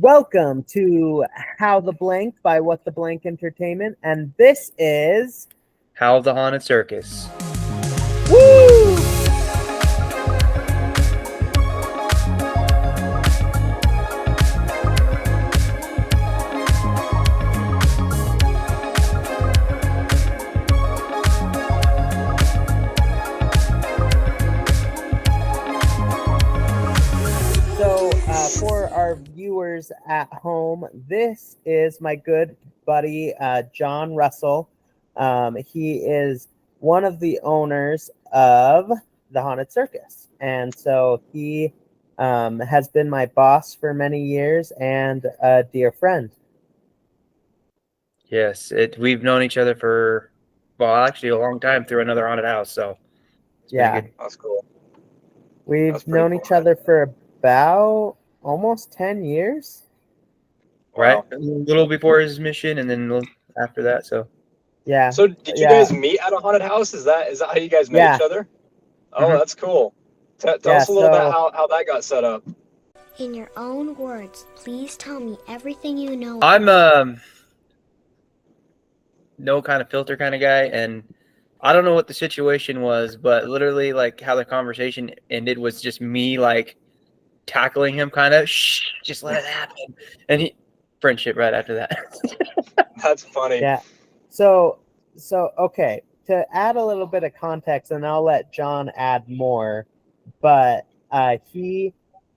Welcome to How the Blank by What the Blank Entertainment, and this is How the Haunted Circus. Woo! For our viewers at home, this is my good buddy, John Russell. He is one of the owners of the Haunted Circus. And so he has been my boss for many years and a dear friend. Yes, we've known each other for, actually a long time through another haunted house. So it's been Yeah, good. That's cool. We've known each other for about almost 10 years. Right? A little before his mission and then after that. So yeah. So did you guys meet at a haunted house? Is that how you guys met each other? Oh, that's cool. Tell us a little bit how that got set up. In your own words, please tell me everything you know. I'm no kind of filter kind of guy, and I don't know what the situation was, but literally like how the conversation ended was just me like tackling him kind of, shh, just let it happen. And he friendship right after that. That's funny. Yeah. So okay, to add a little bit of context, and I'll let John add more, but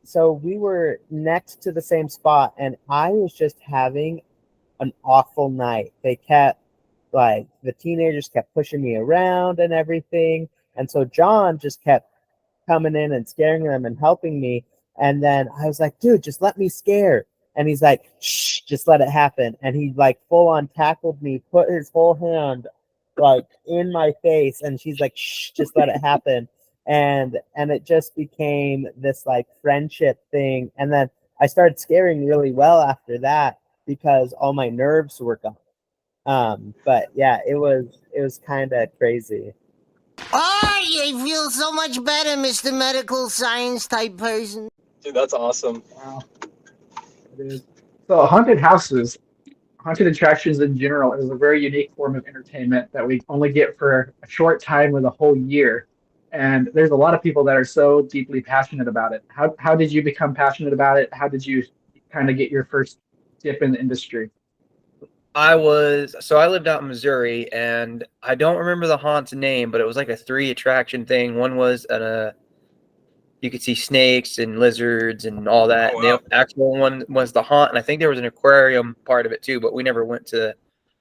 so we were next to the same spot, and I was just having an awful night. They kept, like, the teenagers kept pushing me around and everything, and so John just kept coming in and scaring them and helping me, and then I was like, dude, just let me scare. And he's like, shh, just let it happen. And he like full on tackled me, put his whole hand like in my face, and she's like, shh, just let it happen. And it just became this like friendship thing. And then I started scaring really well after that because all my nerves were gone. But yeah, it was kind of crazy. Oh, you feel so much better, Mr. Medical Science type person. Dude, that's awesome. Wow. So haunted attractions in general is a very unique form of entertainment that we only get for a short time of the whole year. And there's a lot of people that are so deeply passionate about it. How did you become passionate about it? How did you kind of get your first dip in the industry? I lived out in Missouri, and I don't remember the haunt's name, but it was like a 3 attraction thing. One was you could see snakes and lizards and all that. Oh, wow. The actual one was the haunt, and I think there was an aquarium part of it too, but we never went to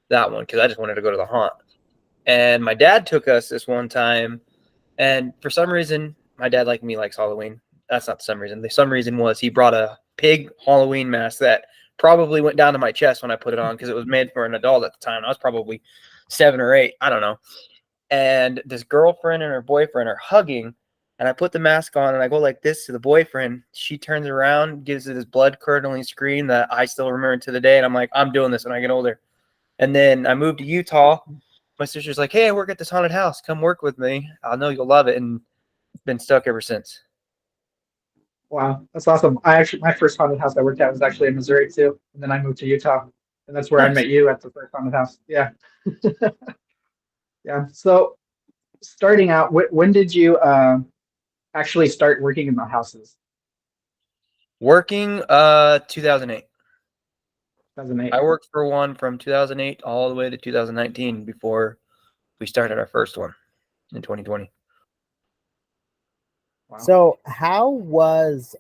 that one because I just wanted to go to the haunt. And my dad took us this one time, and for some reason, my dad, like me, likes Halloween. That's not some reason. The some reason was he brought a pig Halloween mask that probably went down to my chest when I put it on because it was made for an adult at the time. I was probably 7 or 8. I don't know. And this girlfriend and her boyfriend are hugging, and I put the mask on and I go like this to the boyfriend. She turns around, gives it this blood curdling scream that I still remember to the day. And I'm like, I'm doing this when I get older. And then I moved to Utah. My sister's like, hey, I work at this haunted house. Come work with me. I know you'll love it. And been stuck ever since. Wow, that's awesome. My first haunted house I worked at was actually in Missouri too. And then I moved to Utah. And that's where I met you at the first haunted house. Yeah. Yeah. So starting out, when did you actually start working in the houses? Working 2008. 2008. I worked for one from 2008 all the way to 2019 before we started our first one in 2020. Wow. So how was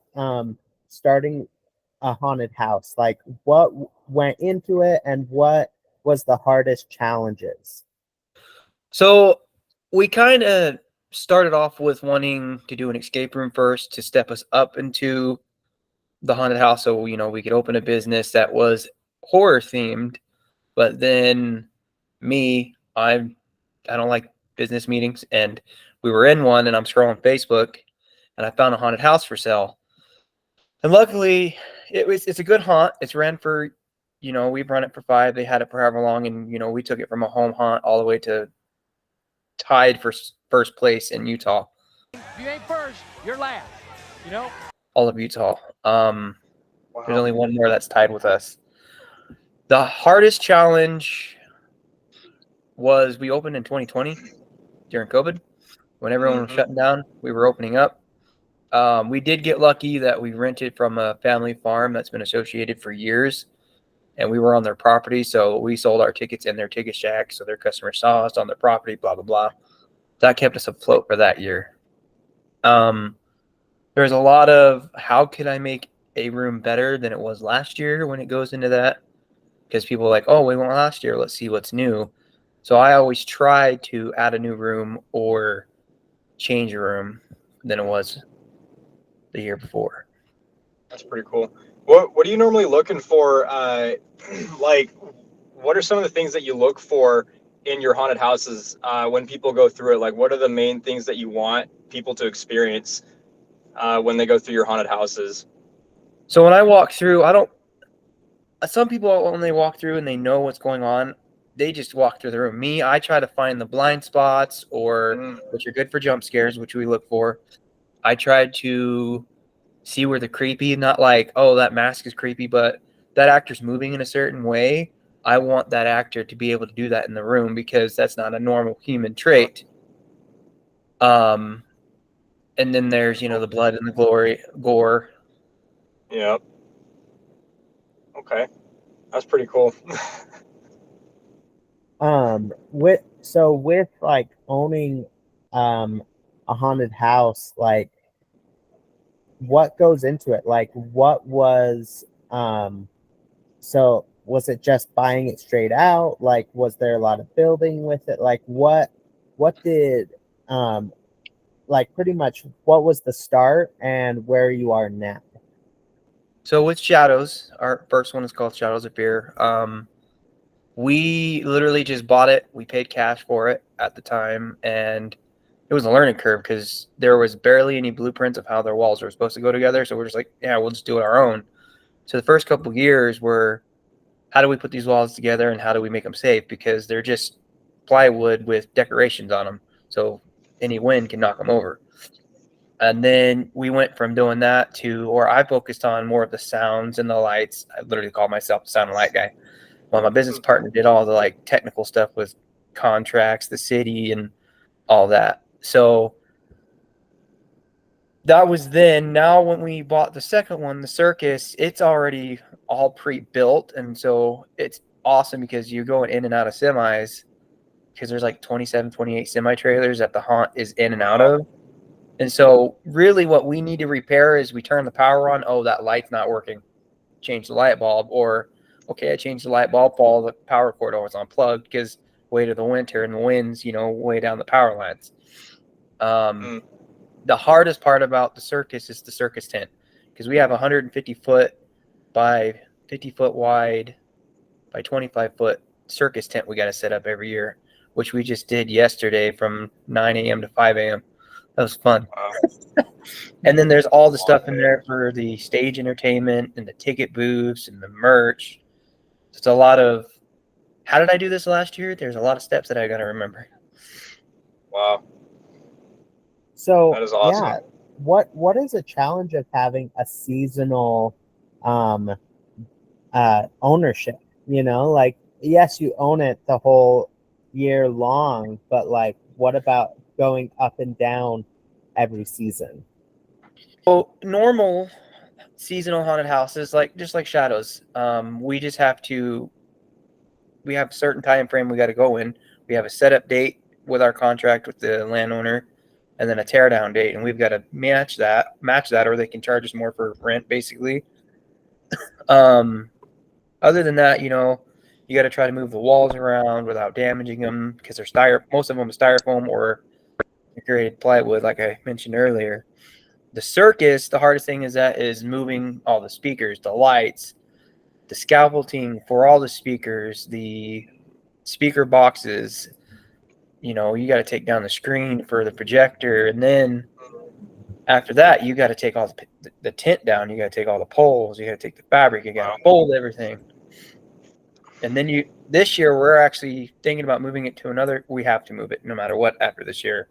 starting a haunted house? Like, what went into it and what was the hardest challenges? So we kind of started off with wanting to do an escape room first to step us up into the haunted house. So, we could open a business that was horror themed. But then I don't like business meetings. And we were in one, and I'm scrolling Facebook, and I found a haunted house for sale. And luckily, it's a good haunt. It's ran for, we've run it for 5. They had it for however long. And, we took it from a home haunt all the way to tied for first place in Utah. If you ain't first, you're last, all of Utah. Wow. Wow. There's only one more that's tied with us. The hardest challenge was we opened in 2020 during COVID when everyone was shutting down. We were opening up. We did get lucky that we rented from a family farm that's been associated for years, and we were on their property. So we sold our tickets in their ticket shack. So their customers saw us on their property, blah, blah, blah. That kept us afloat for that year. There's a lot of how can I make a room better than it was last year when it goes into that, because people are like, oh, we went last year, let's see what's new. So I always try to add a new room or change a room than it was the year before. That's pretty cool. What are you normally looking for? Like, what are some of the things that you look for in your haunted houses when people go through it? Like, what are the main things that you want people to experience when they go through your haunted houses? So when I walk through, some people, when they walk through and they know what's going on, they just walk through the room. Me, I try to find the blind spots which are good for jump scares, which we look for. I try to see where the creepy, not like, oh, that mask is creepy, but that actor's moving in a certain way. I want that actor to be able to do that in the room because that's not a normal human trait. And then there's, the blood and the gore. Yep. Okay. That's pretty cool. with like owning a haunted house, like what goes into it? Like what was so was it just buying it straight out? Like was there a lot of building with it? Like what did like pretty much what was the start and where you are now? So with Shadows, our first one is called Shadows of Fear. We literally just bought it. We paid cash for it at the time, and it was a learning curve because there was barely any blueprints of how their walls were supposed to go together. So we're just like, yeah, we'll just do it our own. So the first couple of years were, how do we put these walls together and how do we make them safe? Because they're just plywood with decorations on them, so any wind can knock them over. And then we went from doing that to, or I focused on more of the sounds and the lights. I literally call myself the sound and light guy. Well, my business partner did all the like technical stuff with contracts, the city, and all that. So that was then. Now, when we bought the second one, the Circus, it's already all pre-built, and so it's awesome because you're going in and out of semis because there's like 27, 28 semi-trailers that the haunt is in and out of. And so really what we need to repair is we turn the power on. Oh, that light's not working. Change the light bulb. Or, okay, I changed the light bulb, all the power cord was unplugged because weight of the winter and the winds, weigh down the power lines. The hardest part about the Circus is the Circus tent because we have 150 foot by 50 foot wide by 25 foot Circus tent we got to set up every year, which we just did yesterday from 9 a.m. to 5 a.m. That was fun. Wow. And then there's all the stuff in there for the stage entertainment and the ticket booths and the merch. It's a lot of, how did I do this last year? There's a lot of steps that I got to remember. Wow. So that is awesome. Yeah, what is a challenge of having a seasonal ownership? Like, yes, you own it the whole year long, but like, what about going up and down every season? Well, normal seasonal haunted houses, just like Shadows, we just have to. We have a certain time frame we got to go in. We have a setup date with our contract with the landowner, and then a teardown date, and we've got to match that, or they can charge us more for rent, basically. Other than that, you got to try to move the walls around without damaging them because they're most of them are styrofoam or decorated plywood, like I mentioned earlier. The Circus, the hardest thing is moving all the speakers, the lights, the scaffolding for all the speakers, the speaker boxes. You got to take down the screen for the projector, and then after that, you got to take all the tent down. You got to take all the poles. You got to take the fabric. You got to fold everything. And then this year, we're actually thinking about moving it to another. We have to move it no matter what after this year.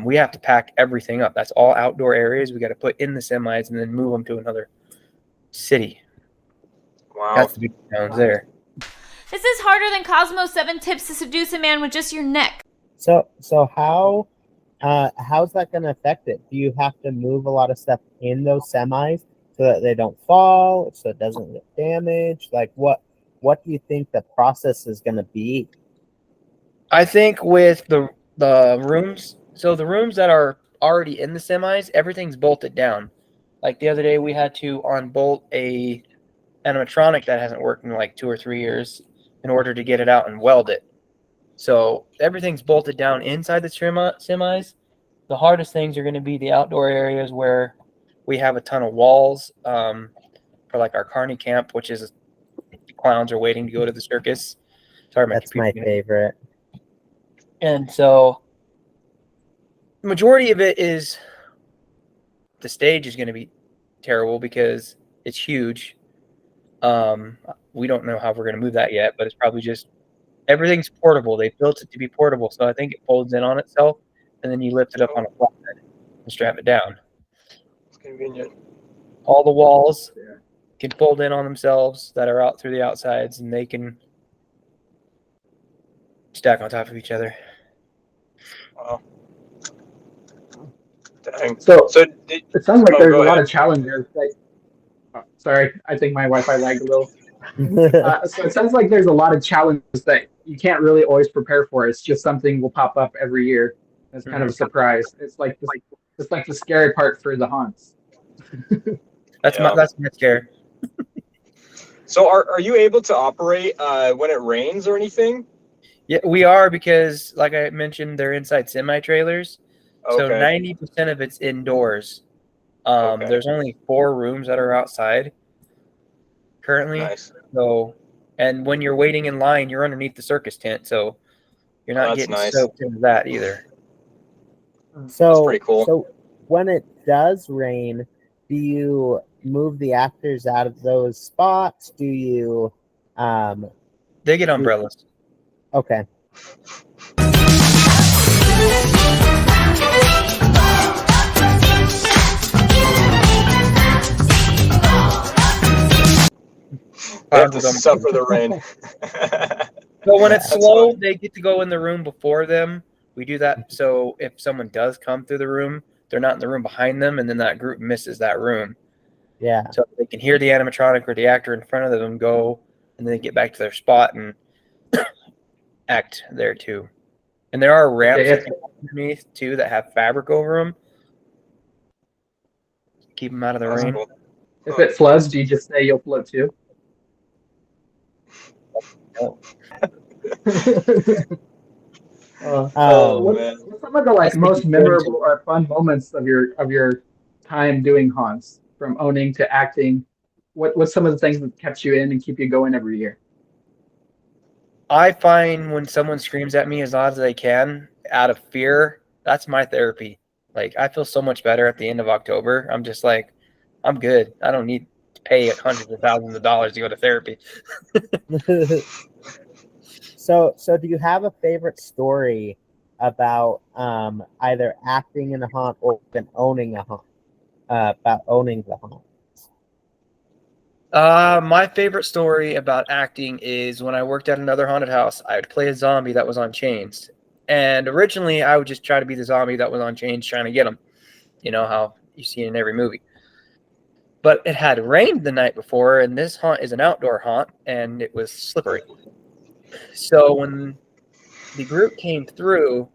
We have to pack everything up. That's all outdoor areas we got to put in the semis and then move them to another City. Wow. That's the big towns there. This is harder than Cosmo's 7 tips to seduce a man with just your neck. So how's that going to affect it? Do you have to move a lot of stuff in those semis so that they don't fall, so it doesn't get damaged? Like what do you think the process is going to be? I think with the rooms, so the rooms that are already in the semis, everything's bolted down. Like the other day, we had to unbolt a animatronic that hasn't worked in like 2 or 3 years in order to get it out and weld it. So everything's bolted down inside the semis. The hardest things are going to be the outdoor areas where we have a ton of walls for like our carny camp, which is clowns are waiting to go to the circus. Sorry, That's my favorite. And so the majority of it is the stage is going to be terrible because it's huge. We don't know how we're going to move that yet, but it's probably just everything's portable. They built it to be portable, so I think it folds in on itself, and then you lift it up on a flatbed and strap it down. It's convenient. All the walls can fold in on themselves that are out through the outsides, and they can stack on top of each other. Wow. Dang. So Did, it sounds like there's a go lot ahead. of challenges. Sorry, I think my Wi-Fi lagged a little. So it sounds like there's a lot of challenges that you can't really always prepare for. It's just something will pop up every year. It's kind of a surprise. It's like the scary part for the haunts. That's Yeah. my scare. So are you able to operate when it rains or anything? Yeah, we are, because like I mentioned, they're inside semi-trailers. So Okay. 90% of it's indoors. Okay. There's only 4 rooms that are outside currently. Nice. So, and when you're waiting in line, you're underneath the circus tent, so you're not That's getting nice. soaked into that either. So That's pretty cool. So when it does rain, do you move the actors out of those spots? Do you They get umbrellas. okay. They have to suffer the rain. So when it's That's slow, fun. they get to go in the room before them. We do that so if someone does come through the room, they're not in the room behind them, and then that group misses that room. Yeah. So they can hear the animatronic or the actor in front of them go, and then they get back to their spot and act there too. And there are ramps underneath too that have fabric over them. Keep them out of the That's rain. cool. If it floods, do you just say you'll float too? Oh, man. What's some of the most memorable or fun moments of your time doing haunts, from owning to acting? What's some of the things that kept you in and keep you going every year? I find when someone screams at me as loud as they can out of fear, that's my therapy. Like, I feel so much better at the end of October. I'm just like, I'm good. I don't need to pay hundreds of thousands of dollars to go to therapy. So do you have a favorite story about either acting in a haunt or even owning a haunt? About owning the haunt. My favorite story about acting is when I worked at another haunted house. I would play a zombie that was on chains. And originally, I would just try to be the zombie that was on chains trying to get them. You know how you see it in every movie. But it had rained the night before, and this haunt is an outdoor haunt, and it was slippery. So when the group came through,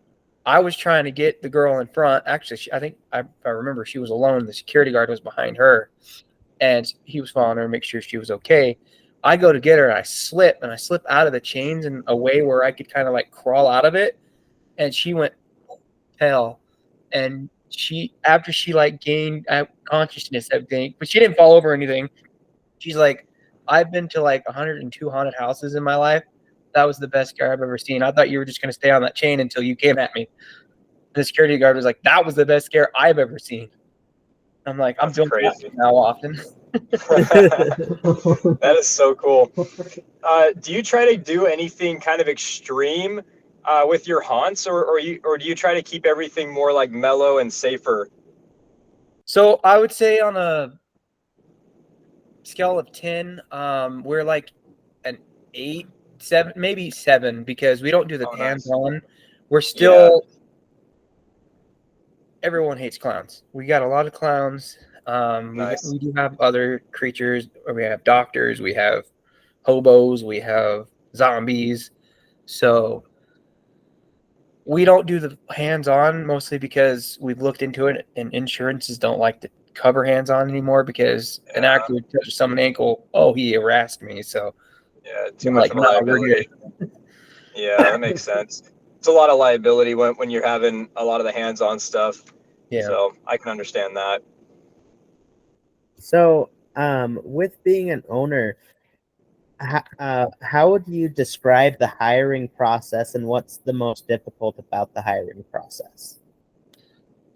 I was trying to get the girl in front. Actually, I remember she was alone. The security guard was behind her, and he was following her to make sure she was okay. I go to get her, and I slip out of the chains in a way where I could kind of like crawl out of it. And she went pale, and after she like gained consciousness, everything, but she didn't fall over or anything. She's like, I've been to like 102 haunted houses in my life. That was the best scare I've ever seen. I thought you were just going to stay on that chain until you came at me. The security guard was like, that was the best scare I've ever seen. I'm like, I'm doing that now often. That is so cool. Do you try to do anything kind of extreme with your haunts, or do you try to keep everything more like mellow and safer? So I would say on a scale of 10, we're like an 8, 7, maybe 7, because we don't do the Oh, nice. hands-on. We're still everyone hates clowns. We got a lot of clowns. Nice. We do have other creatures. We have doctors. We have hobos. We have zombies. So we don't do the hands-on, mostly because we've looked into it, and insurances don't like to cover hands-on anymore, because an actor touches someone's ankle. Oh, he harassed me. So Yeah, too I'm much like, of a no, we're liability. good. Yeah, that makes sense. It's a lot of liability when you're having a lot of the hands-on stuff. Yeah. So I can understand that. So, with being an owner, how would you describe the hiring process, and what's the most difficult about the hiring process?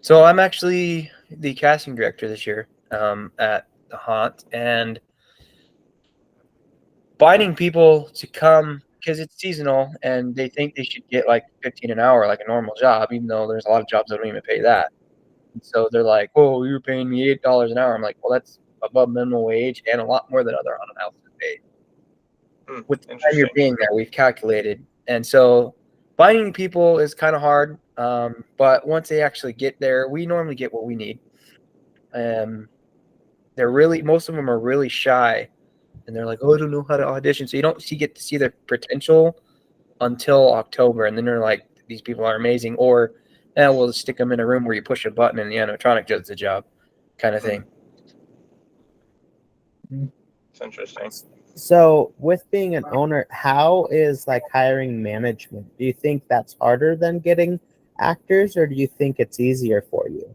So I'm actually the casting director this year at the Haunt, and finding people to come, because it's seasonal and they think they should get like 15 an hour like a normal job, even though there's a lot of jobs that don't even pay that. And so they're like, "Oh, you're paying me $8 an hour." I'm like, "Well, that's above minimum wage and a lot more than other haunted houses pay." With the time you're Interesting. being there, we've calculated, and so finding people is kind of hard. But once they actually get there, we normally get what we need. They're really, most of them are really shy, and they're like, "Oh, I don't know how to audition." So you don't get to see their potential until October, and then they're like, "These people are amazing," or we'll just stick them in a room where you push a button and the animatronic does the job, kind of thing. It's interesting. So, with being an owner, how is like hiring management? Do you think that's harder than getting actors, or do you think it's easier for you?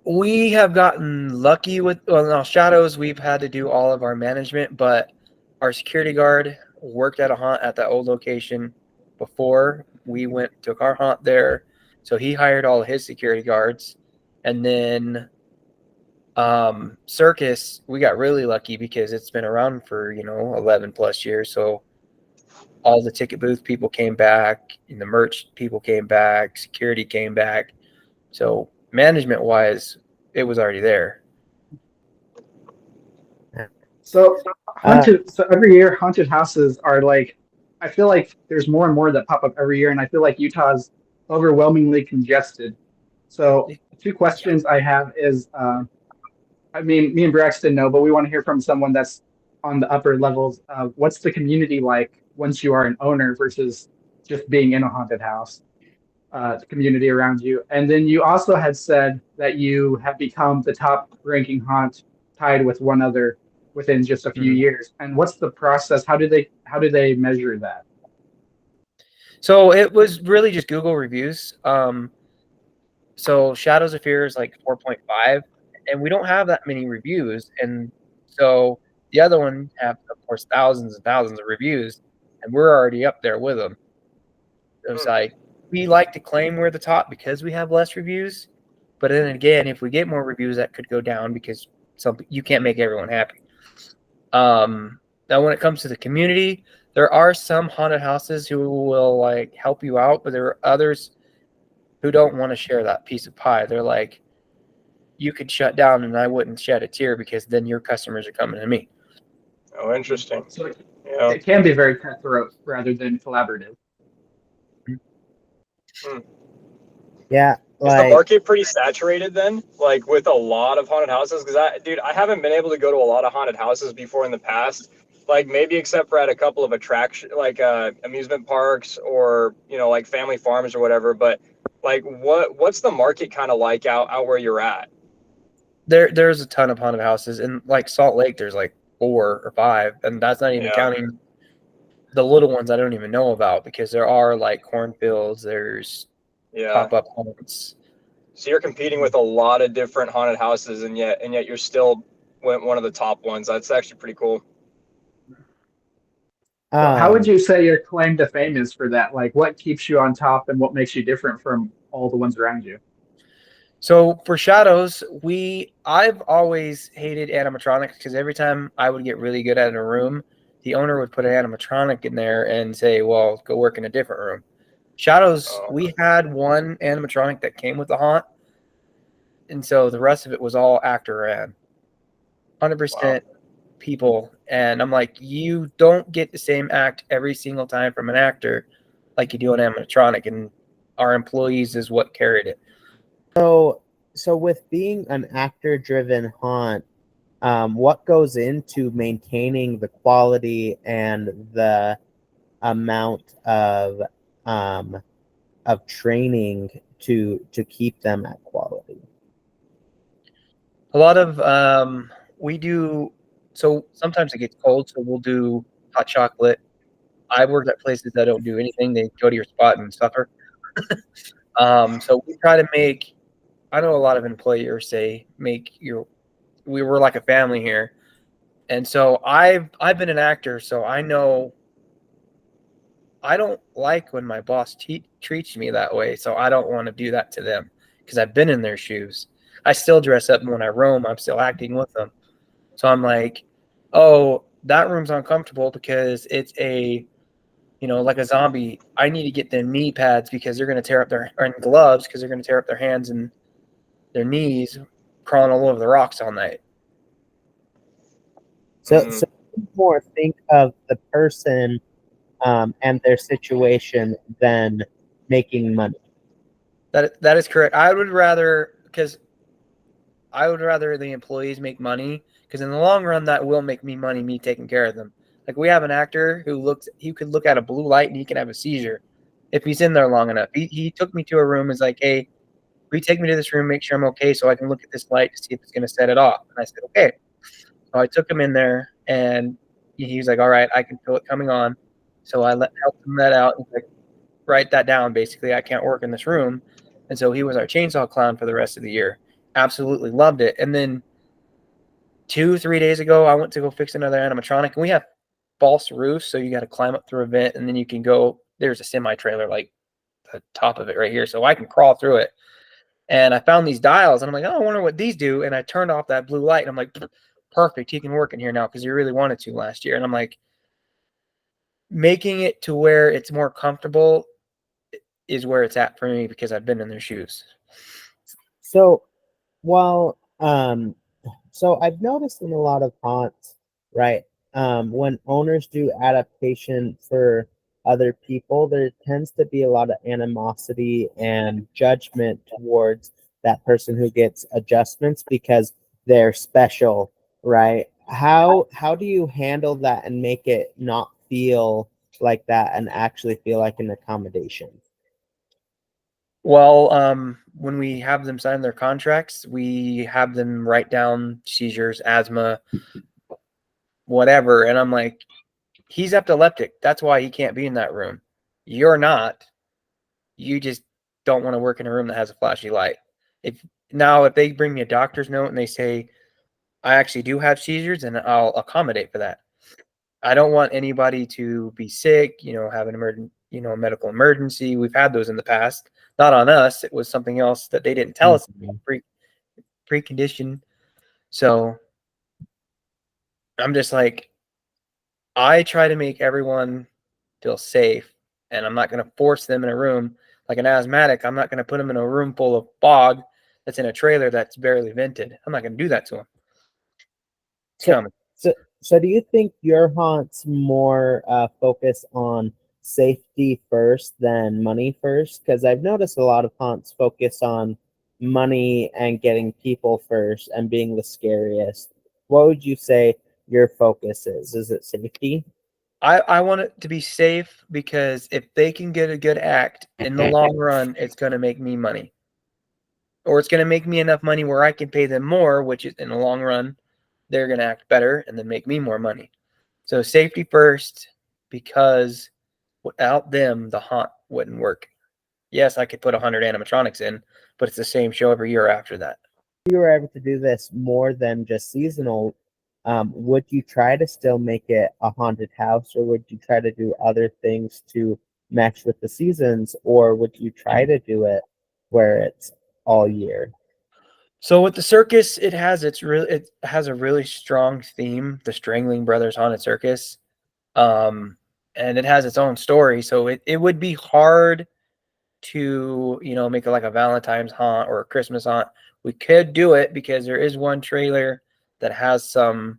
We have gotten lucky with, well, now Shadows, we've had to do all of our management, but our security guard worked at a haunt at that old location before we took our haunt there. So he hired all of his security guards. And then Circus, we got really lucky because it's been around for 11 plus years. So all the ticket booth people came back, and the merch people came back, security came back. So management wise, it was already there. So so every year haunted houses are like, I feel like there's more and more that pop up every year, and I feel like Utah's overwhelmingly congested. So 2 questions I have is, I mean, me and Braxton know, but we want to hear from someone that's on the upper levels. What's the community like once you are an owner versus just being in a haunted house? The community around you. And then you also had said that you have become the top ranking haunt, tied with one other within just a few years. And what's the process? How do they measure that? So it was really just Google reviews. So Shadows of Fear is like 4.5, and we don't have that many reviews. And so the other one have, of course, thousands and thousands of reviews, and we're already up there with them. It was like, we like to claim we're the top because we have less reviews. But then again, if we get more reviews, that could go down because you can't make everyone happy. Now, when it comes to the community, there are some haunted houses who will like help you out, but there are others who don't want to share that piece of pie. They're like, you could shut down and I wouldn't shed a tear because then your customers are coming to me. Oh, interesting. So it can be very cutthroat rather than collaborative. Yeah. Is the market pretty saturated then? Like with a lot of haunted houses? Because I haven't been able to go to a lot of haunted houses before in the past. Like maybe except for at a couple of attraction, like amusement parks or like family farms or whatever. But like what's the market kind of like out where you're at? There's a ton of haunted houses, and like Salt Lake, there's like 4 or 5, and that's not even counting the little ones I don't even know about, because there are like cornfields, there's pop-up haunts. So you're competing with a lot of different haunted houses, and yet you're still one of the top ones. That's actually pretty cool. How would you say your claim to fame is for that? Like, what keeps you on top, and what makes you different from all the ones around you? So for Shadows, I've always hated animatronics, because every time I would get really good at a room, the owner would put an animatronic in there and say, "Well, go work in a different room." Shadows, we had one animatronic that came with the haunt, and so the rest of it was all actor ran. 100% people. And I'm like, you don't get the same act every single time from an actor like you do an animatronic, and our employees is what carried it. So with being an actor-driven haunt, what goes into maintaining the quality and the amount of training to keep them at quality? A lot of we do. So sometimes it gets cold, so we'll do hot chocolate. I work at places that don't do anything. They go to your spot and suffer. So we try to make. I know a lot of employers say we were like a family here, and so I've been an actor, so I know. I don't like when my boss treats me that way, so I don't want to do that to them because I've been in their shoes. I still dress up when I roam. I'm still acting with them. So I'm like, oh, that room's uncomfortable because it's like a zombie. I need to get them knee pads because they're going to tear up and gloves because they're going to tear up their hands and their knees crawling all over the rocks all night. So more think of the person and their situation than making money. That is correct. I would rather the employees make money because in the long run that will make me money, me taking care of them. Like we have an actor who could look at a blue light and he can have a seizure if he's in there long enough. He took me to a room and was like, hey, will you take me to this room, make sure I'm okay so I can look at this light to see if it's going to set it off. And I said, okay. So I took him in there and he was like, all right, I can feel it coming on. So I helped him that out. He's like, write that down. Basically, I can't work in this room. And so he was our chainsaw clown for the rest of the year. Absolutely loved it. And then 2-3 days ago, I went to go fix another animatronic, and we have false roofs, so you got to climb up through a vent, and then you can go. There's a semi trailer like the top of it right here, so I can crawl through it. And I found these dials, and I'm like, oh, I wonder what these do. And I turned off that blue light, and I'm like, perfect, he can work in here now because you really wanted to last year. And I'm like, making it to where it's more comfortable is where it's at for me because I've been in their shoes. So, well, so I've noticed in a lot of haunts, right? When owners do adaptation for other people, there tends to be a lot of animosity and judgment towards that person who gets adjustments because they're special, right? How do you handle that and make it not feel like that and actually feel like an accommodation? Well, when we have them sign their contracts, we have them write down seizures, asthma, whatever. And I'm like, he's epileptic. That's why he can't be in that room. You're not. You just don't want to work in a room that has a flashy light. If they bring me a doctor's note and they say, I actually do have seizures, and I'll accommodate for that. I don't want anybody to be sick, have an a medical emergency. We've had those in the past. Not on us. It was something else that they didn't tell us, preconditioned. So I'm just like, I try to make everyone feel safe, and I'm not going to force them in a room like an asthmatic. I'm not going to put them in a room full of fog that's in a trailer that's barely vented. I'm not going to do that to them. It's coming. So do you think your haunts more focus on safety first than money first? Because I've noticed a lot of haunts focus on money and getting people first and being the scariest. What would you say your focus is? Is it safety? I want it to be safe because if they can get a good act in the long run, it's going to make me money. Or it's going to make me enough money where I can pay them more, which is in the long run, they're going to act better and then make me more money. So safety first, because without them, the haunt wouldn't work. Yes, I could put 100 animatronics in, but it's the same show every year after that. If you were able to do this more than just seasonal, would you try to still make it a haunted house, or would you try to do other things to match with the seasons, or would you try to do it where it's all year? So with the circus, it has a really strong theme, the Strangling Brothers Haunted Circus. And it has its own story. So it would be hard to, make it like a Valentine's haunt or a Christmas haunt. We could do it because there is one trailer that has some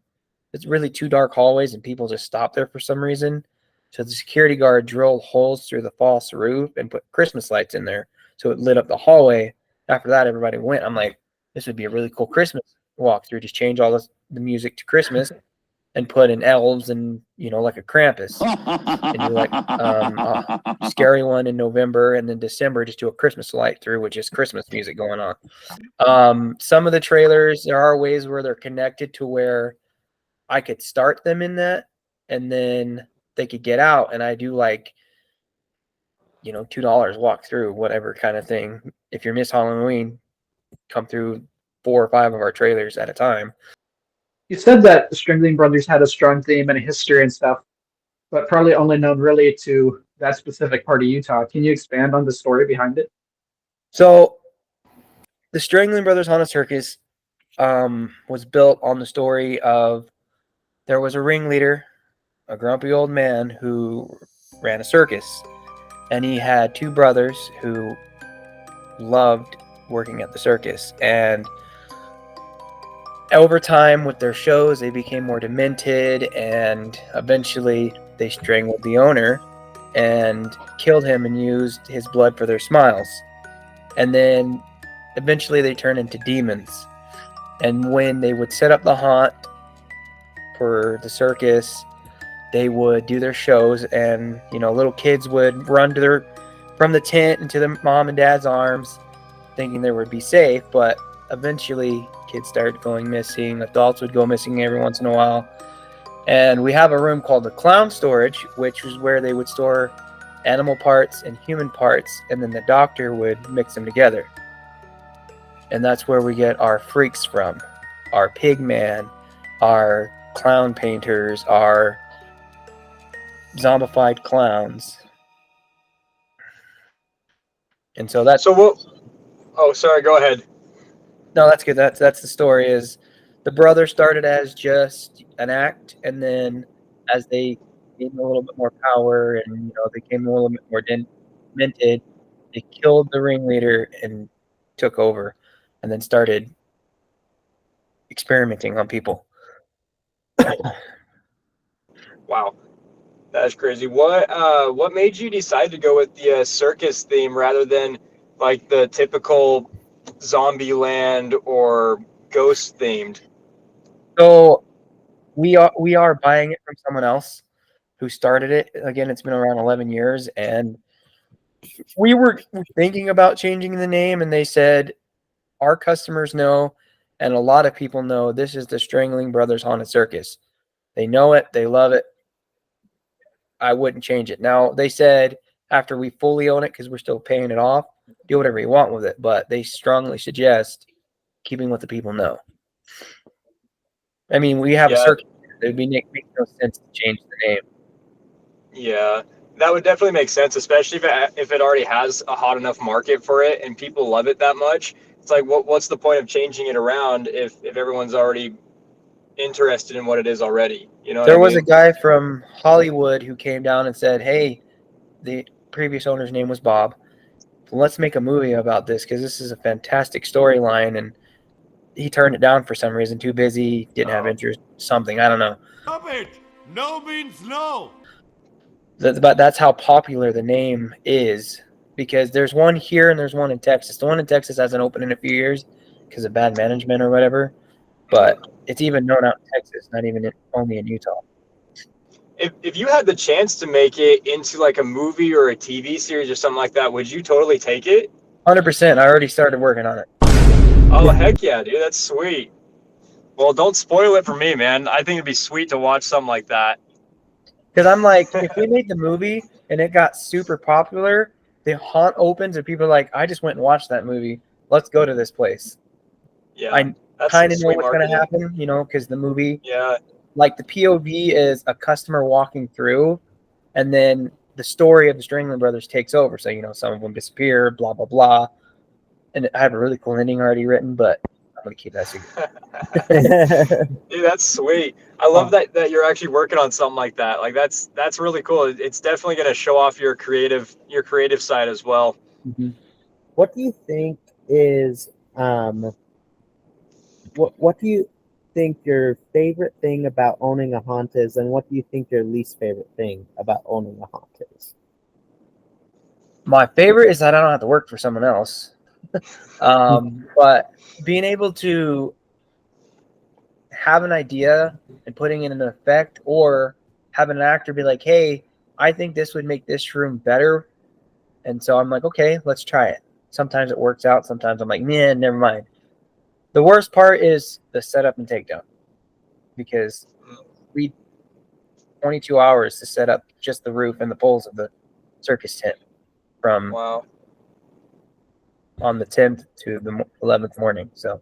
it's really two dark hallways, and people just stop there for some reason. So the security guard drilled holes through the false roof and put Christmas lights in there, so it lit up the hallway. After that, everybody went. I'm like, this would be a really cool Christmas walkthrough. Just change all the music to Christmas and put in elves and, you know, like a Krampus. And do like a scary one in November, and then December just do a Christmas light through with just Christmas music going on. Some of the trailers, there are ways where they're connected to where I could start them in that, and then they could get out, and I do like, you know, $2 walk through, whatever kind of thing. If you're Miss Halloween, come through 4 or 5 of our trailers at a time. You said that the Strangling Brothers had a strong theme and a history and stuff, but probably only known really to that specific part of Utah. Can you expand on the story behind it? So the Strangling Brothers Haunted Circus was built on the story of there was a ringleader, a grumpy old man who ran a circus, and he had 2 brothers who loved working at the circus. And over time with their shows, they became more demented, and eventually they strangled the owner and killed him and used his blood for their smiles. And then eventually they turned into demons. And when they would set up the haunt for the circus, they would do their shows, and, you know, little kids would run to from the tent into their mom and dad's arms thinking they would be safe, but eventually kids started going missing. Adults would go missing every once in a while. And we have a room called the clown storage, which was where they would store animal parts and human parts, and then the doctor would mix them together. And that's where we get our freaks from. Our pig man, our clown painters, our zombified clowns. And so that's... So what? Oh, sorry. Go ahead. No, that's good. That's the story. Is the brother started as just an act, and then as they gained a little bit more power, and, you know, they became a little bit more demented, they killed the ringleader and took over, and then started experimenting on people. Wow, that's crazy. What made you decide to go with the circus theme rather than like the typical zombie land or ghost themed? So we are buying it from someone else who started it. Again, it's been around 11 years, and we were thinking about changing the name, and they said our customers know, and a lot of people know, this is the Strangling Brothers Haunted Circus. They know it. They love it. I wouldn't change it. Now, they said after we fully own it, because we're still paying it off, do whatever you want with it, but they strongly suggest keeping what the people know. I mean, we have a circus. It would make no sense to change the name. Yeah, that would definitely make sense, especially if it already has a hot enough market for it and people love it that much. It's like, what's the point of changing it around if everyone's already interested in what it is already? You know, there was a guy from Hollywood who came down and said, hey, the previous owner's name was Bob. Let's make a movie about this, because this is a fantastic storyline. And he turned it down for some reason. Too busy, didn't have interest, something. I don't know. Stop it! No means no! But that's how popular the name is, because there's one here and there's one in Texas. The one in Texas hasn't opened in a few years because of bad management or whatever. But it's even known out in Texas, not even only in Utah. If you had the chance to make it into like a movie or a TV series or something like that, would you totally take it? 100%. I already started working on it. Oh, heck yeah, dude. That's sweet. Well, don't spoil it for me, man. I think it'd be sweet to watch something like that. Because I'm like, if we made the movie and it got super popular, the haunt opens and people are like, I just went and watched that movie. Let's go to this place. Yeah. I kind of know what's going to happen, you know, because the movie, like the POV is a customer walking through, and then the story of the Strangling Brothers takes over. So, you know, some of them disappear, blah, blah, blah. And I have a really cool ending already written, but I'm going to keep that secret. Dude, that's sweet. I love that you're actually working on something like that. Like that's really cool. It's definitely going to show off your creative side as well. Mm-hmm. What do you think is what do you think your favorite thing about owning a haunt is, and what do you think your least favorite thing about owning a haunt is? My favorite is that I don't have to work for someone else. But being able to have an idea and putting it into effect, or have an actor be like, hey, I think this would make this room better. And so I'm like, okay, let's try it. Sometimes it works out. Sometimes I'm like, nah, never mind. The worst part is the setup and takedown, because we 22 hours to set up just the roof and the poles of the circus tent from Wow. on the 10th to the 11th morning. So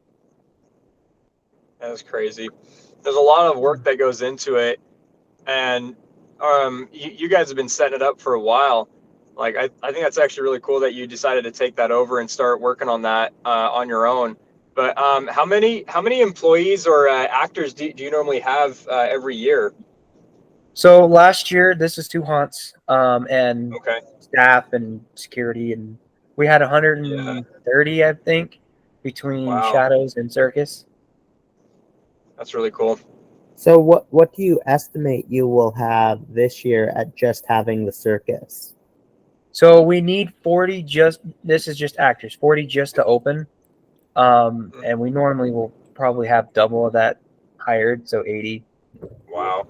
That's crazy. There's a lot of work that goes into it, and you guys have been setting it up for a while. Like I think that's actually really cool that you decided to take that over and start working on that on your own. But how many employees or actors do you normally have every year? So last year, this is 2 haunts, and Okay. staff and security, and we had 130, I think, between Wow. Shadows and Circus. That's really cool. So what do you estimate you will have this year at just having the circus? So we need 40 this is just actors, 40 just to open. And we normally will probably have double of that hired, so 80. Wow.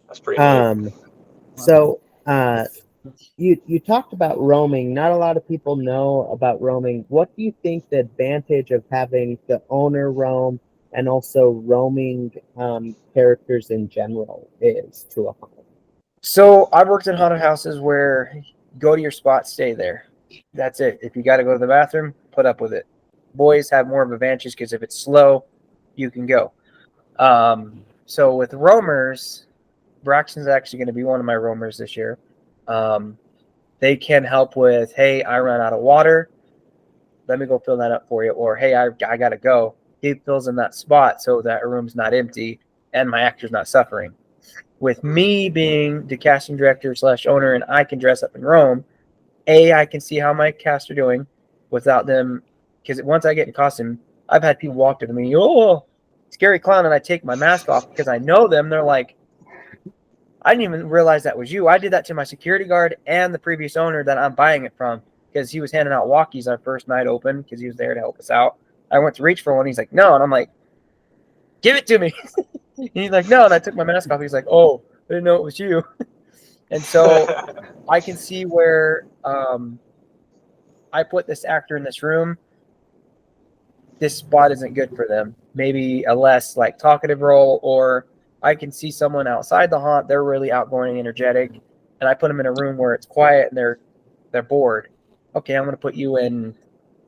That's pretty neat. So you talked about roaming. Not a lot of people know about roaming. What do you think the advantage of having the owner roam and also roaming characters in general is to a haunt? So I've worked in haunted houses where you go to your spot, stay there. That's it. If you got to go to the bathroom, put up with it. Boys have more of advantages because if it's slow, you can go. So with roamers, Braxton's actually going to be one of my roamers this year. They can help with, hey, I ran out of water. Let me go fill that up for you. Or, hey, I got to go. He fills in that spot so that room's not empty and my actor's not suffering. With me being the casting director / owner and I can dress up and roam, I can see how my cast are doing without them. Because once I get in costume, I've had people walk to me, oh, scary clown, and I take my mask off because I know them. They're like, I didn't even realize that was you. I did that to my security guard and the previous owner that I'm buying it from, because he was handing out walkies our first night open because he was there to help us out. I went to reach for one. He's like, no. And I'm like, give it to me. And he's like, no. And I took my mask off. He's like, oh, I didn't know it was you. And so I can see where I put this actor in this room. This spot isn't good for them. Maybe a less like talkative role, or I can see someone outside the haunt. They're really outgoing, energetic, and I put them in a room where it's quiet and they're bored. Okay, I'm going to put you in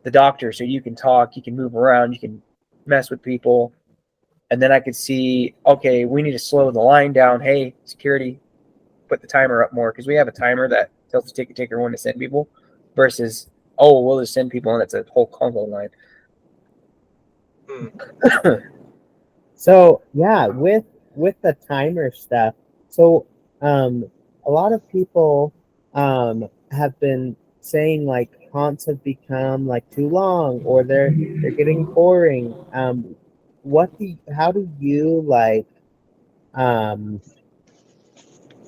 the doctor so you can talk, you can move around, you can mess with people. And then I could see, okay, we need to slow the line down. Hey, security, put the timer up more, because we have a timer that tells the ticket taker when to send people versus, oh, we'll just send people and it's a whole convo line. So yeah, with the timer stuff, so a lot of people have been saying like haunts have become like too long, or they're getting boring. How do you like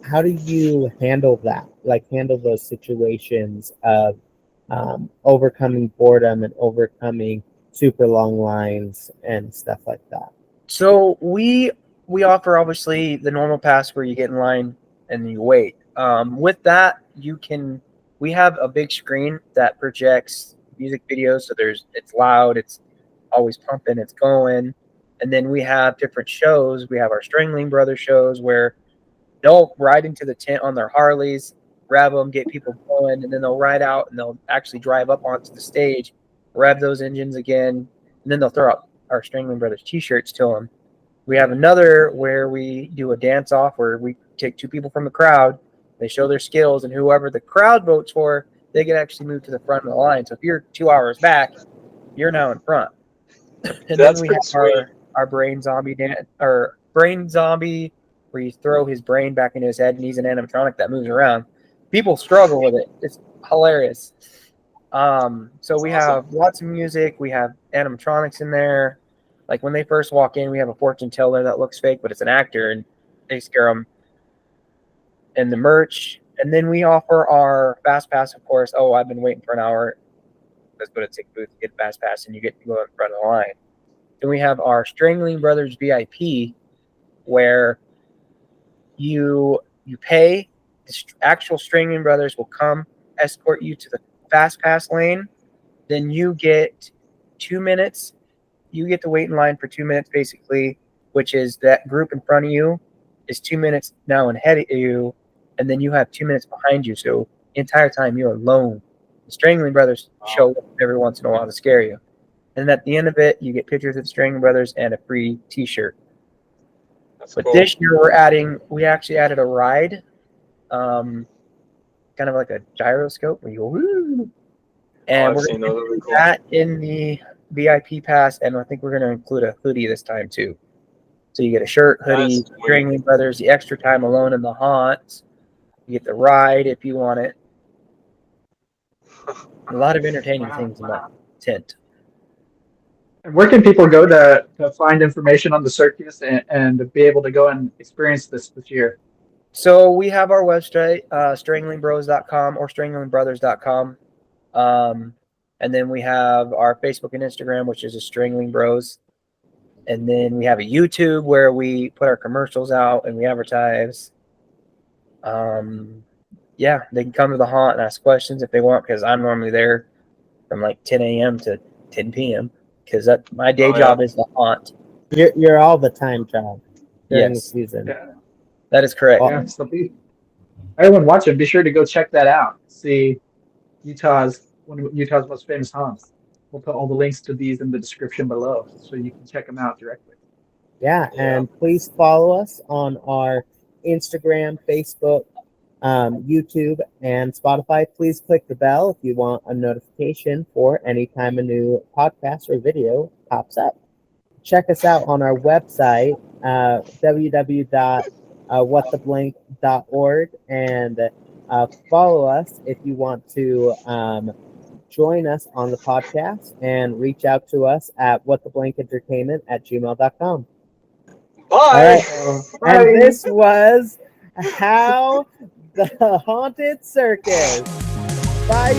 how do you handle that? Like handle those situations of overcoming boredom and overcoming super long lines and stuff like that? So we offer obviously the normal pass where you get in line and you wait. With that, we have a big screen that projects music videos, so it's loud, it's always pumping, it's going. And then we have different shows. We have our Strangling Brothers shows where they'll ride into the tent on their Harleys, grab them, get people going, and then they'll ride out and they'll actually drive up onto the stage, rev those engines again, and then they'll throw out our Strangling Brothers t-shirts to them. We have another where we do a dance-off where we take 2 people from the crowd, they show their skills, and whoever the crowd votes for, they get actually moved to the front of the line. So if you're 2 hours back, you're now in front. And That's then we have our brain zombie dance, or brain zombie, where you throw his brain back into his head and he's an animatronic that moves around. People struggle with it. It's hilarious. So we have lots of music. We have animatronics in there. Like when they first walk in, we have a fortune teller that looks fake, but it's an actor, and they scare them. And the merch, and then we offer our fast pass, of course. Oh, I've been waiting for an hour. Let's go to ticket booth, get a fast pass, and you get to go in front of the line. Then we have our Strangling Brothers VIP, where you pay. The actual Strangling Brothers will come escort you to the fast pass lane. Then you get 2 minutes. You get to wait in line for 2 minutes, basically, which is that group in front of you is 2 minutes now ahead of you, and then you have 2 minutes behind you. So the entire time you're alone. The Strangling Brothers show up every once in a while to scare you. And at the end of it, you get pictures of the Strangling Brothers and a free T-shirt. But cool. this year we actually added a ride, kind of like a gyroscope where you go, woo! And we're going to do that in the VIP pass, and I think we're going to include a hoodie this time too. So you get a shirt, hoodie, Strangling Brothers, the extra time alone in the haunt. You get the ride if you want it. A lot of entertaining things in that tent. And where can people go to find information on the circus and be able to go and experience this year? So we have our website, stranglingBros.com or stranglingBrothers.com. And then we have our Facebook and Instagram, which is a Strangling Bros. And then we have a YouTube where we put our commercials out and we advertise. Yeah, they can come to the haunt and ask questions if they want, because I'm normally there from like 10 a.m. to 10 p.m. because my day job is the haunt. You're all the time job during the Yes. season. Yeah. That is correct. Yeah, so everyone watching, be sure to go check that out. See one of Utah's most famous haunts. We'll put all the links to these in the description below so you can check them out directly. Yeah, and please follow us on our Instagram, Facebook, YouTube, and Spotify. Please click the bell if you want a notification for any time a new podcast or video pops up. Check us out on our website, www.whattheblank.org, and follow us if you want to join us on the podcast, and reach out to us at whattheblankentertainment@gmail.com. Bye. All right. Bye. And this was How the Haunted Circus. Bye.